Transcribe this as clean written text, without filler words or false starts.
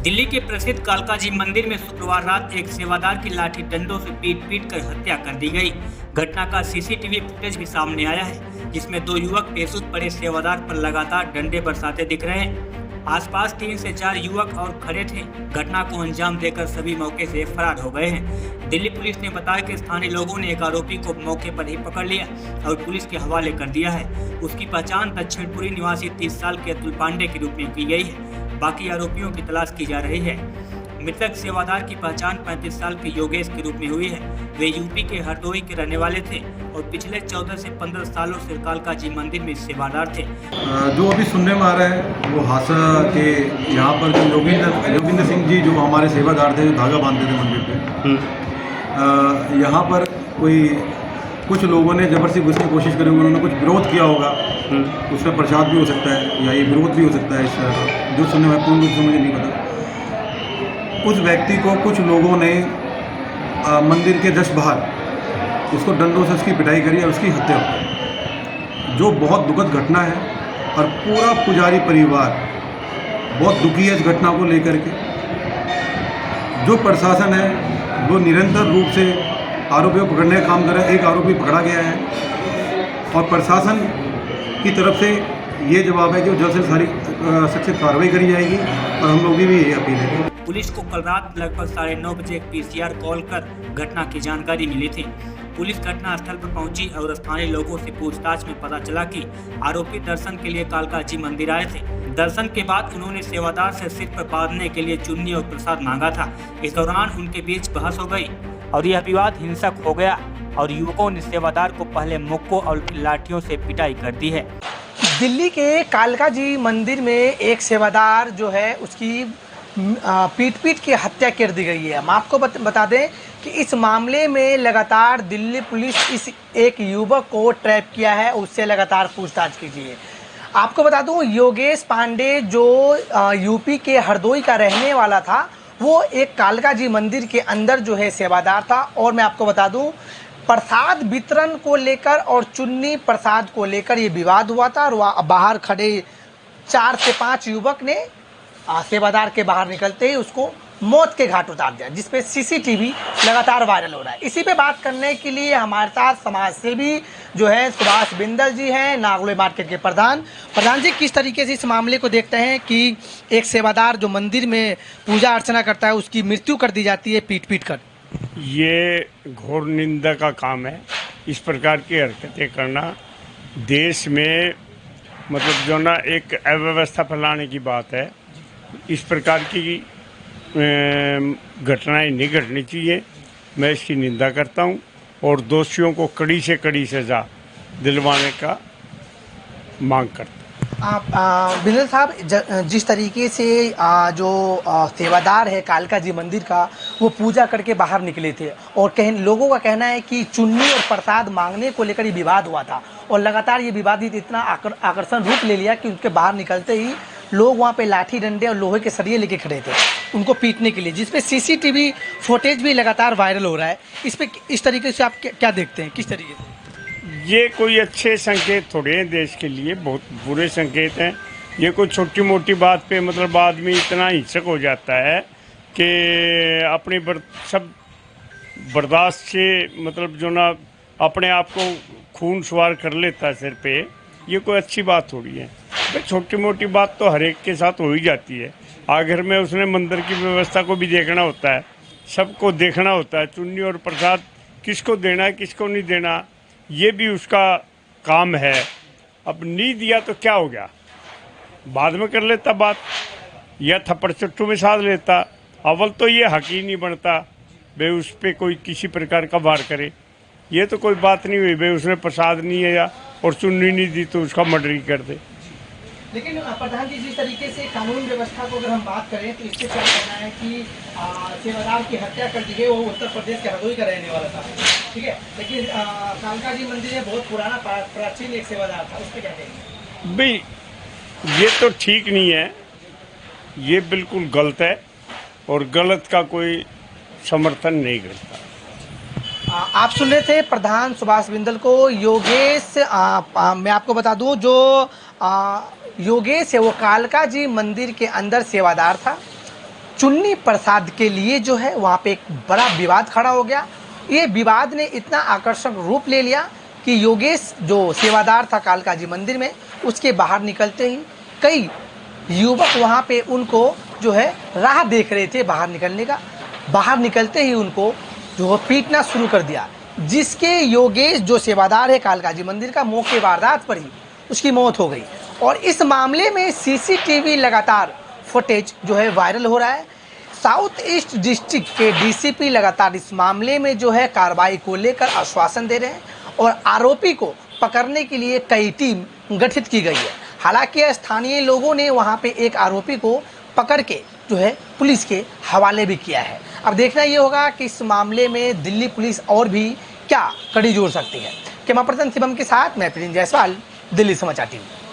दिल्ली के प्रसिद्ध कालका जी मंदिर में शुक्रवार रात एक सेवादार की लाठी डंडों से पीट कर हत्या कर दी गई। घटना का सीसीटीवी फुटेज भी सामने आया है, जिसमें दो युवक बेसुध पड़े सेवादार पर लगातार डंडे बरसाते दिख रहे हैं। आसपास 3 से 4 युवक और खड़े थे। घटना को अंजाम देकर सभी मौके से फरार हो गए हैं। दिल्ली पुलिस ने बताया कि स्थानीय लोगों ने एक आरोपी को मौके पर ही पकड़ लिया और पुलिस के हवाले कर दिया है। उसकी पहचान दक्षिणपुरी निवासी 30 साल के अतुल पांडे के रूप में की गई है। बाकी आरोपियों की तलाश की जा रही है। मृतक सेवादार की पहचान 35 साल के योगेश के रूप में हुई है। वे यूपी के हरदोई के रहने वाले थे और पिछले 14 से 15 सालों से कालका जी मंदिर में सेवादार थे। जो अभी सुनने में आ रहा है वो हादसा के यहाँ पर जो योगिंदर सिंह जी जो हमारे सेवादार थे, जो धागा बांधते थे मंदिर पे, यहाँ पर कुछ लोगों ने जबरदस्ती घुसने की कोशिश करी, उन्होंने कुछ विरोध किया होगा। उसका प्रसाद भी हो सकता है या ये विरोध भी हो सकता है। इस जो सुनने में पूर्ण रूप से मुझे नहीं पता। उस व्यक्ति को कुछ लोगों ने मंदिर के जस्ट बाहर उसको डंडों से उसकी पिटाई करी और उसकी हत्या हो, जो बहुत दुखद घटना है। और पूरा पुजारी परिवार बहुत दुखी है इस घटना को लेकर के। जो प्रशासन है वो निरंतर रूप से आरोपियों को पकड़ने का काम कर रहा है। एक आरोपी पकड़ा गया है और प्रशासन की तरफ से ये जवाब है कि जल्द से सारी सख्त कार्रवाई करी जाएगी और हम लोगों की भी यही अपील है। पुलिस को कल रात लगभग 9:30 बजे एक पीसीआर कॉल कर घटना की जानकारी मिली थी। पुलिस घटना स्थल पर पहुंची और स्थानीय लोगों से पूछताछ में पता चला कि आरोपी दर्शन के लिए कालका जी मंदिर आए थे। दर्शन के बाद उन्होंने सेवादार से सिर पर बांधने के लिए चुन्नी और प्रसाद मांगा था। इस दौरान उनके बीच बहस हो गई और यह विवाद हिंसक हो गया और युवकों ने सेवादार को पहले मुक्कों और लाठियों से पिटाई कर दी है। दिल्ली के कालका जी मंदिर में एक सेवादार जो है उसकी पीट के हत्या कर दी गई है। हम आपको बता दें कि इस मामले में लगातार दिल्ली पुलिस इस एक युवक को ट्रैप किया है, उससे लगातार पूछताछ कीजिए। आपको बता दूं, योगेश पांडे जो यूपी के हरदोई का रहने वाला था, वो एक कालका जी मंदिर के अंदर जो है सेवादार था। और मैं आपको बता दूं, प्रसाद वितरण को लेकर और चुन्नी प्रसाद को लेकर ये विवाद हुआ था और बाहर खड़े 4 से 5 युवक ने सेवादार के बाहर निकलते ही उसको मौत के घाट उतार दिया, जिसपे सीसीटीवी लगातार वायरल हो रहा है। इसी पे बात करने के लिए हमारे साथ समाज सेवी जो है सुभाष बिंदल जी हैं, नागलोई मार्केट के प्रधान जी, किस तरीके से इस मामले को देखते हैं कि एक सेवादार जो मंदिर में पूजा अर्चना करता है उसकी मृत्यु कर दी जाती है पीट कर? ये घोर निंदा का काम है। इस प्रकार की हरकतें करना देश में मतलब जो ना एक अव्यवस्था फैलाने की बात है। इस प्रकार की घटनाएं नहीं घटनी चाहिए। मैं इसकी निंदा करता हूं और दोषियों को कड़ी से कड़ी सजा दिलवाने का मांग करता हूं। आप बिंदल साहब, जिस तरीके से जो सेवादार है कालका जी मंदिर का, वो पूजा करके बाहर निकले थे और लोगों का कहना है कि चुन्नी और प्रसाद मांगने को लेकर ये विवाद हुआ था और लगातार ये विवादित इतना आकर्षण रूप ले लिया कि उनके बाहर निकलते ही लोग वहाँ पे लाठी डंडे और लोहे के सरिये लेके खड़े थे उनको पीटने के लिए, जिसपे सीसीटीवी फुटेज भी लगातार वायरल हो रहा है। इस तरीके से आप क्या देखते हैं, किस तरीके से? ये कोई अच्छे संकेत थोड़े हैं, देश के लिए बहुत बुरे संकेत हैं। ये कोई छोटी मोटी बात पे मतलब आदमी इतना हिंसक हो जाता है कि अपनी सब बर्दाश्त से मतलब जो ना अपने आप को खून सवार कर लेता है सिर पे। ये कोई अच्छी बात थोड़ी है। भाई छोटी मोटी बात तो हर एक के साथ हो ही जाती है। आखिर में उसने मंदिर की व्यवस्था को भी देखना होता है, सबको देखना होता है। चुन्नी और प्रसाद किसको देना है किसको नहीं देना, ये भी उसका काम है। अब नहीं दिया तो क्या हो गया, बाद में कर लेता बात, या थप्पड़ चट्टू में साध लेता। अव्वल तो ये हक ही नहीं बनता भाई उस पर कोई किसी प्रकार का वार करे। ये तो कोई बात नहीं हुई भाई उसने प्रसाद नहीं है और चुन्नी नहीं दी तो उसका मर्डर ही कर दे। लेकिन प्रधान जी, जिस तरीके से कानून व्यवस्था को अगर हम बात करें तो इससे क्या कहना है कि सेवादार की हत्या कर दी गई। वो उत्तर प्रदेश के हरदोई का रहने वाला था, ठीक है, लेकिन कालका जी मंदिर में बहुत पुराना प्राचीन एक सेवादार था, उस पर क्या कहेंगे? भाई ये तो ठीक नहीं है, ये बिल्कुल गलत है और गलत का कोई समर्थन नहीं करता। आप सुन रहे थे प्रधान सुभाष बिंदल को। योगेश, मैं आपको बता दूं, जो योगेश है वो कालका जी मंदिर के अंदर सेवादार था चुन्नी प्रसाद के लिए जो है वहाँ पे एक बड़ा विवाद खड़ा हो गया। ये विवाद ने इतना आकर्षक रूप ले लिया कि योगेश जो सेवादार था कालका जी मंदिर में, उसके बाहर निकलते ही कई युवक वहाँ पे उनको जो है राह देख रहे थे बाहर निकलने का। बाहर निकलते ही उनको जो है पीटना शुरू कर दिया, जिसके योगेश जो सेवादार है कालका जी मंदिर का, मौके वारदात पर ही उसकी मौत हो गई। और इस मामले में सीसीटीवी लगातार फुटेज जो है वायरल हो रहा है। साउथ ईस्ट डिस्ट्रिक्ट के डीसीपी लगातार इस मामले में जो है कार्रवाई को लेकर आश्वासन दे रहे हैं और आरोपी को पकड़ने के लिए कई टीम गठित की गई है। हालांकि स्थानीय लोगों ने वहां पे एक आरोपी को पकड़ के जो है पुलिस के हवाले भी किया है। अब देखना ये होगा कि इस मामले में दिल्ली पुलिस और भी क्या कड़ी जोड़ सकती है। कैमरा पर्सन शिवम के साथ मैं प्रिंस जायसवाल, दिल्ली समाचार टीवी।